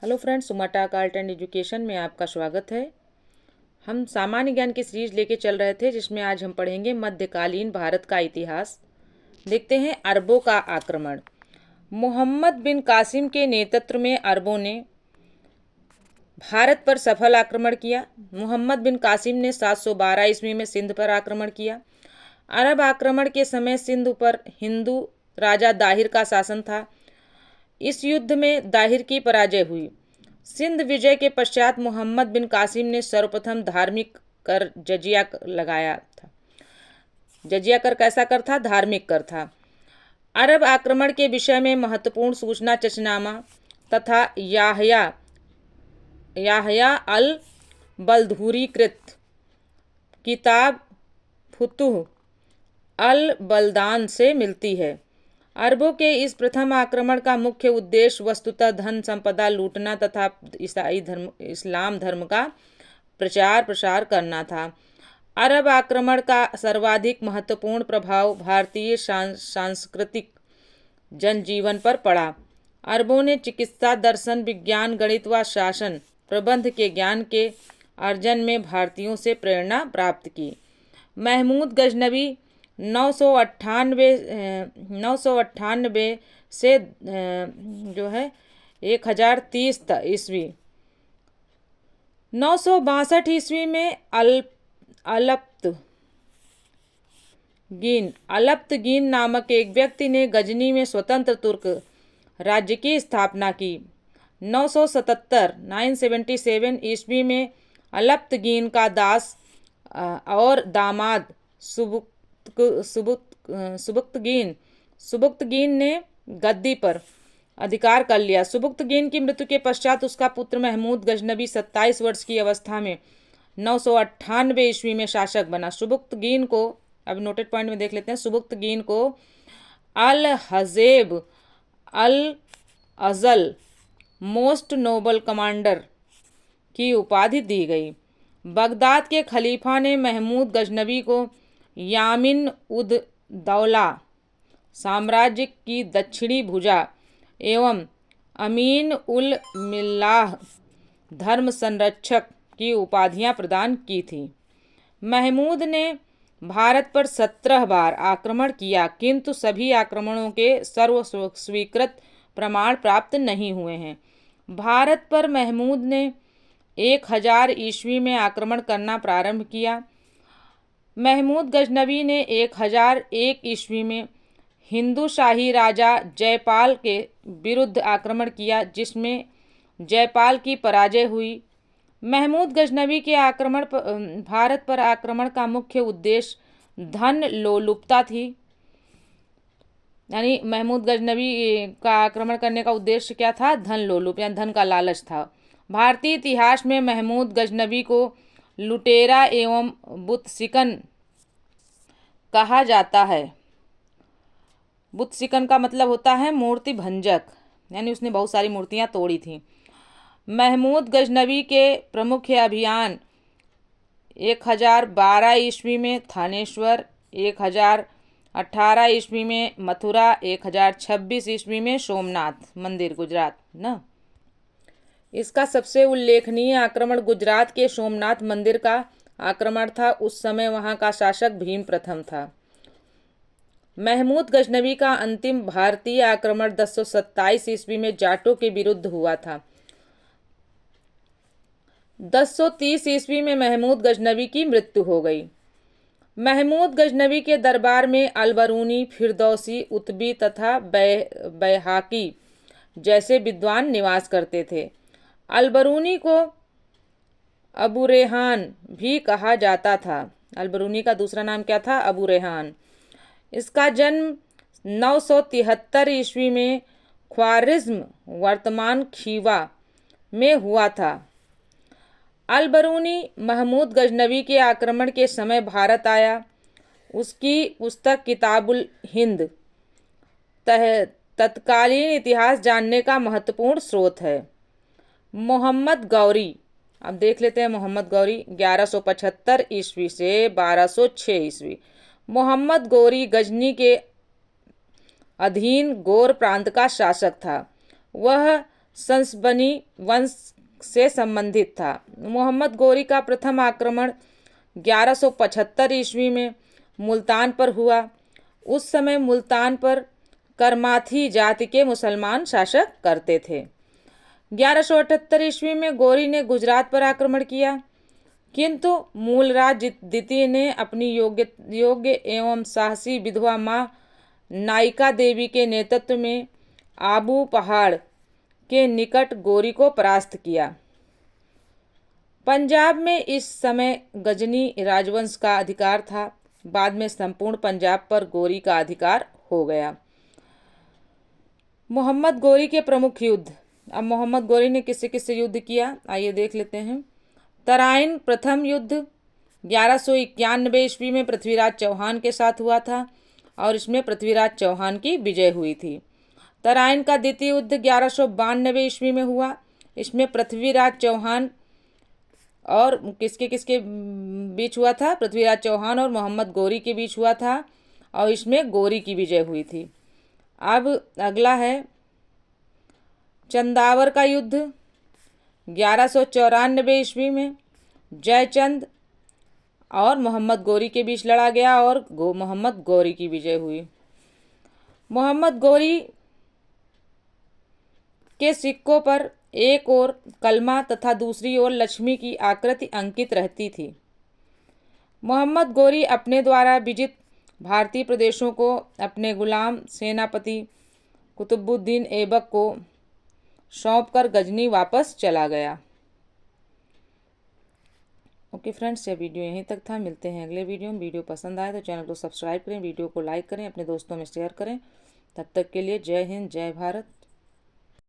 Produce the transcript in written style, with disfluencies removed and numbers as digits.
Hello friends, सुमाटाक art and education में आपका स्वागत है। हम सामान्य ज्ञान की सीरीज लेके चल रहे थे, जिसमें आज हम पढ़ेंगे मध्यकालीन भारत का इतिहास। देखते हैं अरबों का आक्रमण। मोहम्मद बिन कासिम के नेतृत्व में अरबों ने भारत पर सफल आक्रमण किया। मोहम्मद बिन कासिम ने 712 ईस्वी में सिंध पर आक्रमण किया। अरब आक्रमण के समय सिंध पर हिंदू राजा दाहिर का शासन था। इस युद्ध में दाहिर की पराजय हुई। सिंध विजय के पश्चात मोहम्मद बिन कासिम ने सर्वप्रथम धार्मिक कर जजिया लगाया था। जजिया कर कैसा कर था? धार्मिक कर था। अरब आक्रमण के विषय में महत्वपूर्ण सूचना चचनामा तथा याहया अल बलधूरी कृत किताब फुतुह अल बलदान से मिलती है। अरबों के इस प्रथम आक्रमण का मुख्य उद्देश्य वस्तुतः धन संपदा लूटना तथा इस्लाम धर्म का प्रचार प्रसार करना था। अरब आक्रमण का सर्वाधिक महत्वपूर्ण प्रभाव भारतीय सांस्कृतिक जनजीवन पर पड़ा। अरबों ने चिकित्सा, दर्शन, विज्ञान, गणित व शासन प्रबंध के ज्ञान के अर्जन में भारतीयों से प्रेरणा प्राप्त की। महमूद गजनवी 998 से 1030 ईस्वी 962 ईस्वी में अलप्तगीन नामक एक व्यक्ति ने गजनी में स्वतंत्र तुर्क राज्य की स्थापना की। 977 ईस्वी में अलप्तगीन का दास और दामाद सुबुक्तगीन ने गद्दी पर अधिकार कर लिया। सुबुक्तगीन की मृत्यु के पश्चात उसका पुत्र महमूद गजनवी 27 वर्ष की अवस्था में 998 ईस्वी में शासक बना। सुबुक्तगीन को, अब नोटेड पॉइंट में देख लेते हैं, सुबुक्तगीन को अल हजेब अल अजल मोस्ट नोबल कमांडर की उपाधि दी गई। बगदाद के खलीफा ने महमूद गजनवी को यामिन उद दौला साम्राज्य की दक्षिणी भुजा एवं अमीन उल मिल्लाह धर्म संरक्षक की उपाधियां प्रदान की थी। महमूद ने भारत पर 17 बार आक्रमण किया, किंतु सभी आक्रमणों के सर्वस्वीकृत प्रमाण प्राप्त नहीं हुए हैं। भारत पर महमूद ने 1000 ईस्वी में आक्रमण करना प्रारंभ किया। महमूद गजनवी ने 1001 ईस्वी में हिंदू शाही राजा जयपाल के विरुद्ध आक्रमण किया, जिसमें जयपाल की पराजय हुई। महमूद गजनवी के भारत पर आक्रमण का मुख्य उद्देश्य धन लोलुपता थी। यानी महमूद गजनवी का आक्रमण करने का उद्देश्य क्या था? धन लोलुप, यानी धन का लालच था। भारतीय इतिहास में महमूद गजनवी को लुटेरा एवं बुतसिकन कहा जाता है। बुतसिकन का मतलब होता है मूर्ति भंजक, यानी उसने बहुत सारी मूर्तियां तोड़ी थी। महमूद गजनवी के प्रमुख अभियान 1012 ईस्वी में थानेश्वर, 1018 ईस्वी में मथुरा, 1026 ईस्वी में सोमनाथ मंदिर गुजरात ना। इसका सबसे उल्लेखनीय आक्रमण गुजरात के सोमनाथ मंदिर का आक्रमण था। उस समय वहां का शासक भीम प्रथम था। महमूद गजनवी का अंतिम भारतीय आक्रमण 1027 ईस्वी में जाटों के विरुद्ध हुआ था। 1030 ईस्वी में महमूद गजनवी की मृत्यु हो गई। महमूद गजनवी के दरबार में अलबरूनी, फिरदौसी, उतबी तथा बैहाकी जैसे विद्वान निवास करते थे। अलबरूनी को अबू रेहान भी कहा जाता था। अलबरूनी का दूसरा नाम क्या था? अबू रेहान। इसका जन्म 973 ईस्वी में ख्वारिज्म वर्तमान खीवा में हुआ था। अलबरूनी महमूद गजनवी के आक्रमण के समय भारत आया। उसकी पुस्तक किताबुल हिंद तत्कालीन इतिहास जानने का महत्वपूर्ण स्रोत है। मोहम्मद गौरी, अब देख लेते हैं मोहम्मद गौरी 1175 ईस्वी से 1206 ईस्वी। मोहम्मद गौरी गजनी के अधीन गोर प्रांत का शासक था। वह संसबनी वंश से संबंधित था। मोहम्मद गोरी का प्रथम आक्रमण 1175 ईस्वी में मुल्तान पर हुआ। उस समय मुल्तान पर करमाथी जाति के मुसलमान शासक करते थे। 1178 ईस्वी में गोरी ने गुजरात पर आक्रमण किया, किंतु मूलराज द्वितीय ने अपनी योग्य एवं साहसी विधवा मां नायिका देवी के नेतृत्व में आबू पहाड़ के निकट गोरी को परास्त किया। पंजाब में इस समय गजनी राजवंश का अधिकार था। बाद में संपूर्ण पंजाब पर गोरी का अधिकार हो गया। मोहम्मद गोरी के प्रमुख युद्ध। अब मोहम्मद गोरी ने किससे किससे युद्ध किया, आइए देख लेते हैं। तराइन प्रथम युद्ध 1191 ईस्वी में पृथ्वीराज चौहान के साथ हुआ था और इसमें पृथ्वीराज चौहान की विजय हुई थी। तराइन का द्वितीय युद्ध 1192 ईस्वी में हुआ। इसमें पृथ्वीराज चौहान और किसके बीच हुआ था, पृथ्वीराज चौहान और मोहम्मद गोरी के बीच हुआ था और इसमें गोरी की विजय हुई थी। अब अगला है चंदावर का युद्ध 1194 ईस्वी में जयचंद और मोहम्मद गोरी के बीच लड़ा गया और मोहम्मद गोरी की विजय हुई। मोहम्मद गोरी के सिक्कों पर एक ओर कलमा तथा दूसरी ओर लक्ष्मी की आकृति अंकित रहती थी। मोहम्मद गोरी अपने द्वारा विजित भारतीय प्रदेशों को अपने गुलाम सेनापति कुतुबुद्दीन ऐबक को सौंपकर गजनी वापस चला गया। ओके फ्रेंड्स, यह वीडियो यहीं तक था। मिलते हैं अगले वीडियो में। वीडियो पसंद आए तो चैनल को सब्सक्राइब करें, वीडियो को लाइक करें, अपने दोस्तों में शेयर करें। तब तक के लिए जय हिंद, जय भारत।